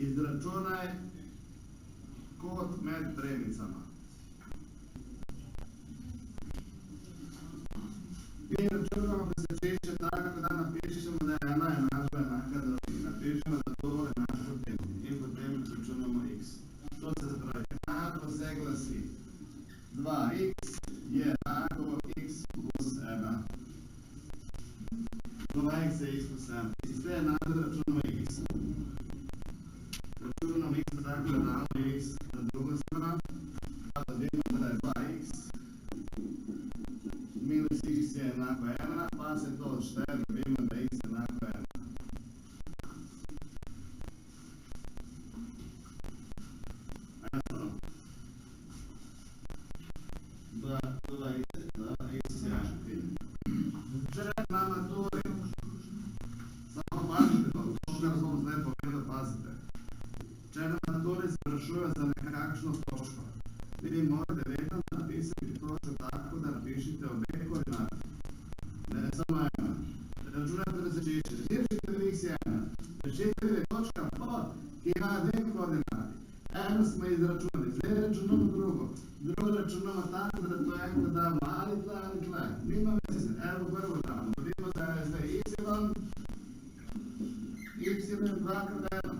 Izračunaj kot med premicama. Mi računamo presečišče tako, da napišemo, da je ena enačba enaka drugi. Napišemo, da to je naš potem. In potem računamo x. To se pravi, enako se glasi 2x je enako x plus 1. 2x je x plus 1. Iz te enačbe računamo x. Računamo x tako, da damo x na drugo stran. Da vemo, da je 2x. Minus x je enako 1, pa se to odšteje, da vemo, da x je enako 1. Eno. 2x je 4. Če na maturi, samo pazite to, kar bom zdaj povedal, pazite. Če na maturi sprašuje za nekakšno točko, vi morate vedno napisati točko tako, da napišite obe koordinate. Ne samo ena. Računate presečišče. Rešite x je 1. Rešite je točka P, ki ima dve koordinati. Eno smo izračunali, zdaj računamo drugo. Drugo računamo tako, da to eno damo ali tle. Nima veze. Evo prvo damo. Vidimo, da je zdaj y je 2 krat 1.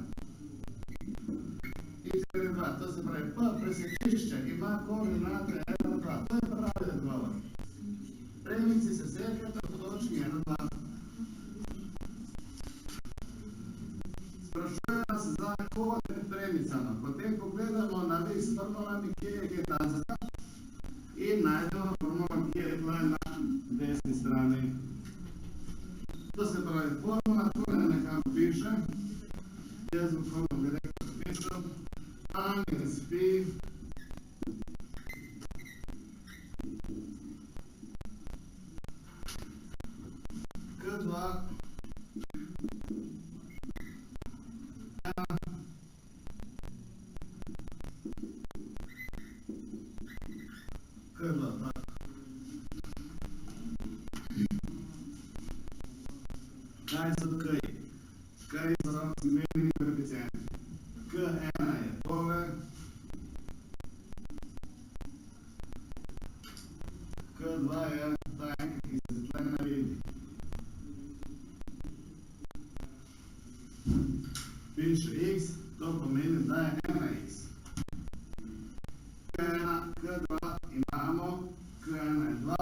X je 2, to se pravi P presečišče ima koordinate 1, 2. To je pravi odgovor. Premici se sekata v točki 1, 2. Sprašuje nas za kod med premicama. Potem pogledamo na list s formulami, kje je tazata in najdemo formula, kje je tla na desni strani. To se pravi, formula, tukaj nekam piše. Jaz bom formula direktno pišel. Tangens phi k2 k2. Kaj so k? Kaj so zmerni koeficienti? K1 je tole, K2 je ta enkrat, ki se tle ne vidi. Piše x, to pomeni, da je 1x. K1, K2 imamo, K1 je 2.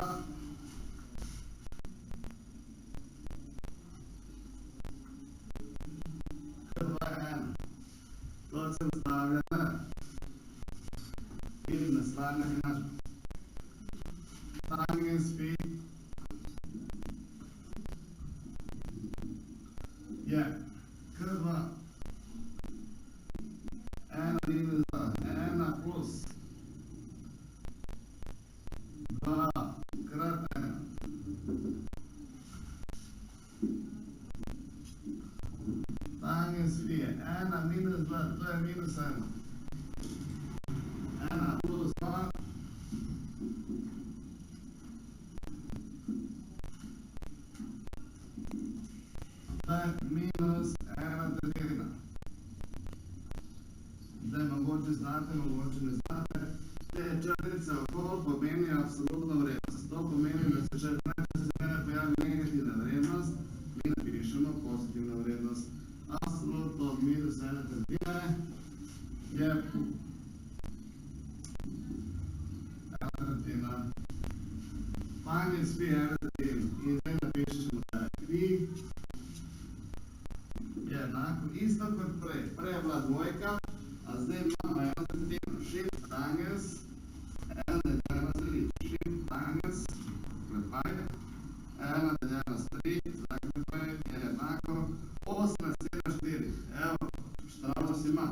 K2 je 1. To se vstavlja in nastavlja enačba. Tangens phi je K2 1 minus 2, 1 plus 2 krat 1. Tangens phi je 1 minus 2, to je minus 1. 1 plus 2. To je minus 1/3. Zdaj mogoče znate, mogoče ne znate. Te črtice okoli pomenijo absolutno vrednost. To pomeni, da se če se ne pojavi negativna vrednost, mi napišemo pozitivna vrednost. Absolutno od minus 1/3 je 1/3. Tangens phi je 1/3. In zdaj napišemo, da je phi je enako isto kot prej. Prej je bila dvojka, a zdaj imamo 1/3. Shift tangens 1/3. Shift tangens klepaj 1/3 zaklepaj je enako 8/4. Evo, štravno si ima.